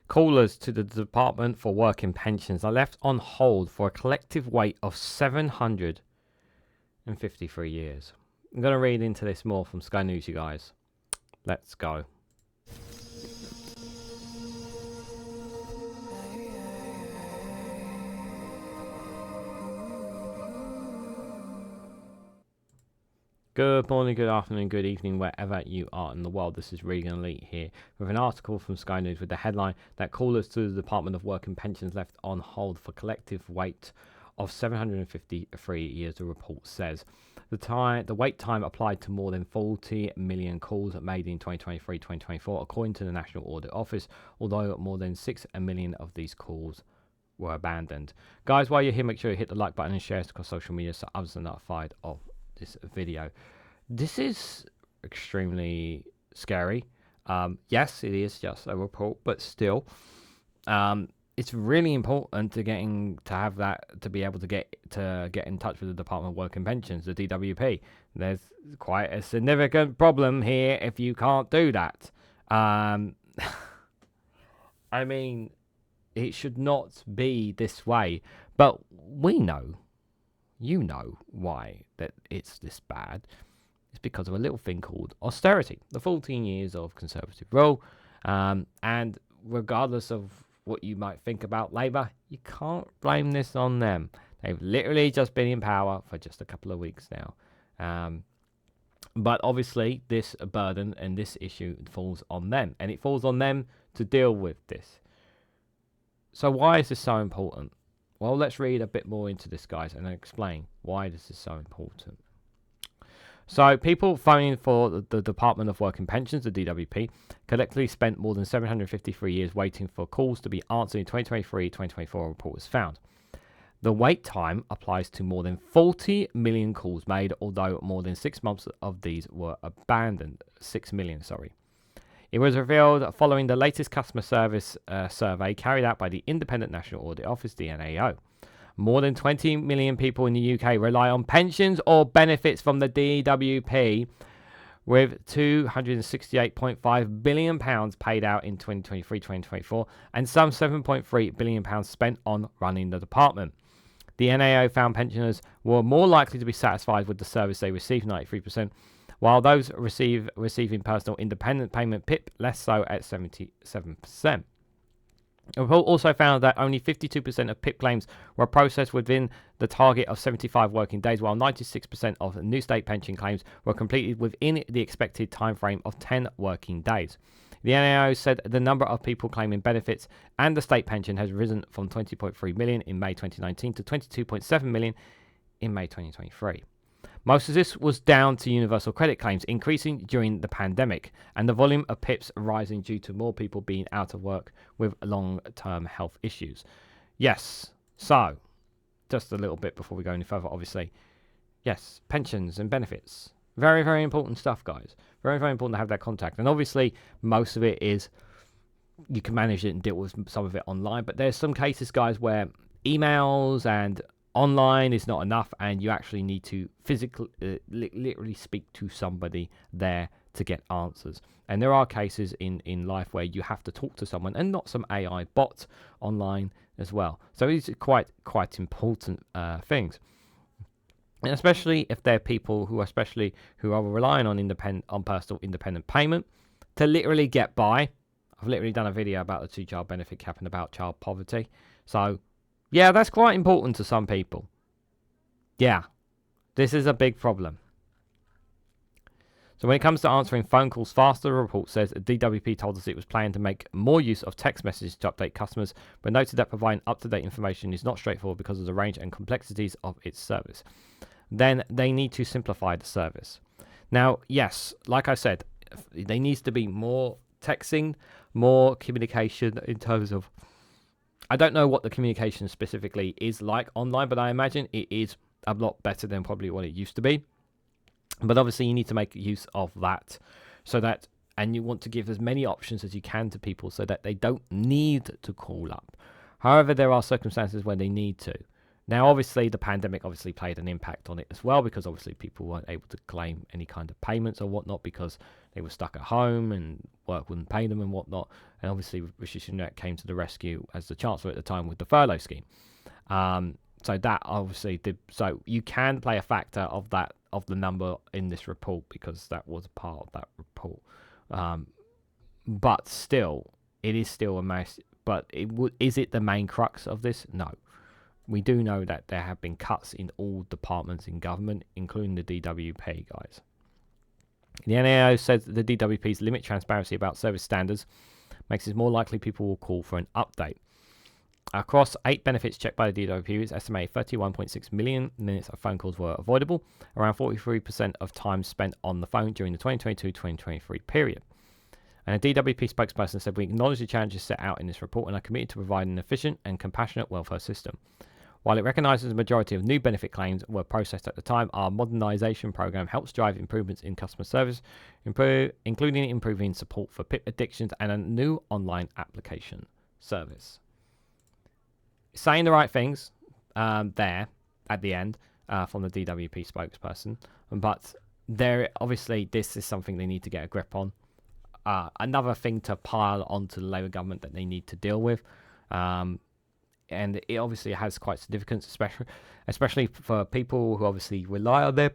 Callers to the Department for Work and Pensions are left on hold for a collective wait of 753 years. I'm going to read into this more from Sky News, you guys. Let's go. Good morning, good afternoon, good evening, wherever you are in the world. This is Reganelite here with an article from Sky News with the headline that callers to the Department of Work and Pensions left on hold for collective wait of 753 years, the report says. The wait time applied to more than 40 million calls made in 2023-2024, according to the National Audit Office, although more than 6 million of these calls were abandoned. Guys, while you're here, make sure you hit the like button and share it across social media so others are notified of this video. This is extremely scary. Yes, it is just a report, but still, it's really important to be able to get in touch with the Department of Work and Pensions, the DWP. There's quite a significant problem here if you can't do that. I mean, it should not be this way, but we know. You know why that it's this bad. It's because of a little thing called austerity, the 14 years of Conservative rule. And regardless of what you might think about Labour, you can't blame this on them. They've literally just been in power for just a couple of weeks now. But obviously, this burden and this issue falls on them. And it falls on them to deal with this. So why is this so important? Well, let's read a bit more into this, guys, and explain why this is so important. So, people phoning for the Department of Work and Pensions, the DWP, collectively spent more than 753 years waiting for calls to be answered in 2023-2024, report was found. The wait time applies to more than 40 million calls made, although more than 6 months of these were abandoned. 6 million, sorry. It was revealed following the latest customer service survey carried out by the Independent National Audit Office, the NAO. More than 20 million people in the UK rely on pensions or benefits from the DWP, with £268.5 billion paid out in 2023-2024 and some £7.3 billion spent on running the department. The NAO found pensioners were more likely to be satisfied with the service they received, 93%, while those receiving personal independent payment PIP less so at 77%. The report also found that only 52% of PIP claims were processed within the target of 75 working days, while 96% of new state pension claims were completed within the expected timeframe of 10 working days. The NAO said the number of people claiming benefits and the state pension has risen from 20.3 million in May 2019 to 22.7 million in May 2023. Most of this was down to universal credit claims increasing during the pandemic and the volume of PIPs rising due to more people being out of work with long-term health issues. Yes, so, just a little bit before we go any further, obviously, yes, pensions and benefits. Very, very important stuff, guys. Very, very important to have that contact. And obviously, most of it is, you can manage it and deal with some of it online, but there's some cases, guys, where emails and online is not enough, and you actually need to physically, literally speak to somebody there to get answers. And there are cases in life where you have to talk to someone and not some AI bot online as well. So these are quite important things, and especially if they're people who are relying on personal independent payment to literally get by. I've literally done a video about the 2-child benefit cap and about child poverty. So yeah, that's quite important to some people. Yeah, this is a big problem. So when it comes to answering phone calls faster, the report says DWP told us it was planning to make more use of text messages to update customers, but noted that providing up-to-date information is not straightforward because of the range and complexities of its service. Then they need to simplify the service. Now, yes, like I said, there needs to be more texting, more communication in terms of, I don't know what the communication specifically is like online, but I imagine it is a lot better than probably what it used to be. But obviously you need to make use of that, and you want to give as many options as you can to people so that they don't need to call up. However, there are circumstances where they need to. Now, obviously, the pandemic obviously played an impact on it as well, because obviously people weren't able to claim any kind of payments or whatnot because they were stuck at home and work wouldn't pay them and whatnot. And obviously, Rishi Sunak came to the rescue as the Chancellor at the time with the furlough scheme. So that obviously did. So you can play a factor of that, of the number in this report, because that was part of that report. But still, it is still a mess. But is it the main crux of this? No. We do know that there have been cuts in all departments in government, including the DWP, guys. The NAO says that the DWP's limit transparency about service standards makes it more likely people will call for an update. Across 8 benefits checked by the DWP, it's estimated 31.6 million minutes of phone calls were avoidable, around 43% of time spent on the phone during the 2022-2023 period. And a DWP spokesperson said, "We acknowledge the challenges set out in this report and are committed to providing an efficient and compassionate welfare system. While it recognises the majority of new benefit claims were processed at the time, our modernisation programme helps drive improvements in customer service, including improving support for PIP addictions and a new online application service." Saying the right things there at the end from the DWP spokesperson, but there obviously this is something they need to get a grip on. Another thing to pile onto the Labour government that they need to deal with. And it obviously has quite significance, especially for people who obviously rely on their,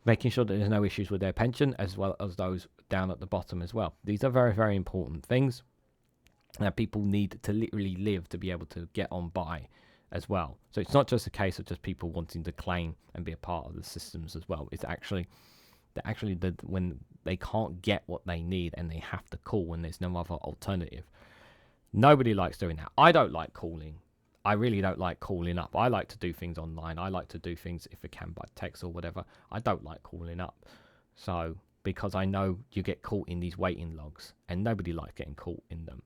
making sure that there's no issues with their pension, as well as those down at the bottom as well. These are very, very important things that people need to literally live to be able to get on by as well. So it's not just a case of just people wanting to claim and be a part of the systems as well. It's actually when they can't get what they need and they have to call when there's no other alternative. Nobody likes doing that. I don't like calling. I really don't like calling up. I like to do things online. I like to do things, if I can, by text or whatever. I don't like calling up. So, because I know you get caught in these waiting logs, and nobody likes getting caught in them.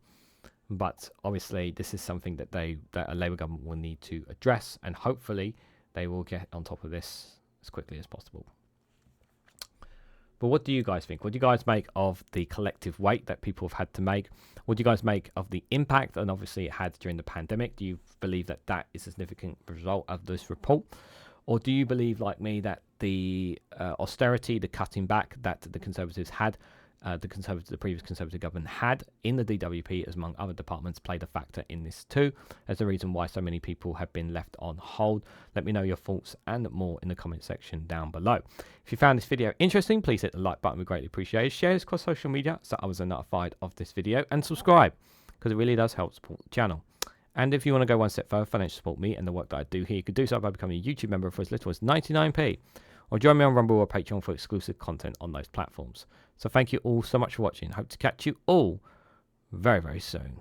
But obviously, this is something that a Labour government will need to address, and hopefully they will get on top of this as quickly as possible. But what do you guys think? What do you guys make of the collective wait that people have had to make? What do you guys make of the impact and obviously it had during the pandemic? Do you believe that that is a significant result of this report? Or do you believe, like me, that the austerity, the cutting back that the Conservatives had, the previous Conservative government had in the DWP, as among other departments, played a factor in this too, as the reason why so many people have been left on hold? Let me know your thoughts and more in the comment section down below. If you found this video interesting, please hit the like button, we greatly appreciate it. Share this across social media so others are notified of this video, and subscribe, because it really does help support the channel. And if you want to go one step further, financially support me and the work that I do here, you could do so by becoming a YouTube member for as little as 99p, or join me on Rumble or Patreon for exclusive content on those platforms. So thank you all so much for watching. Hope to catch you all very, very soon.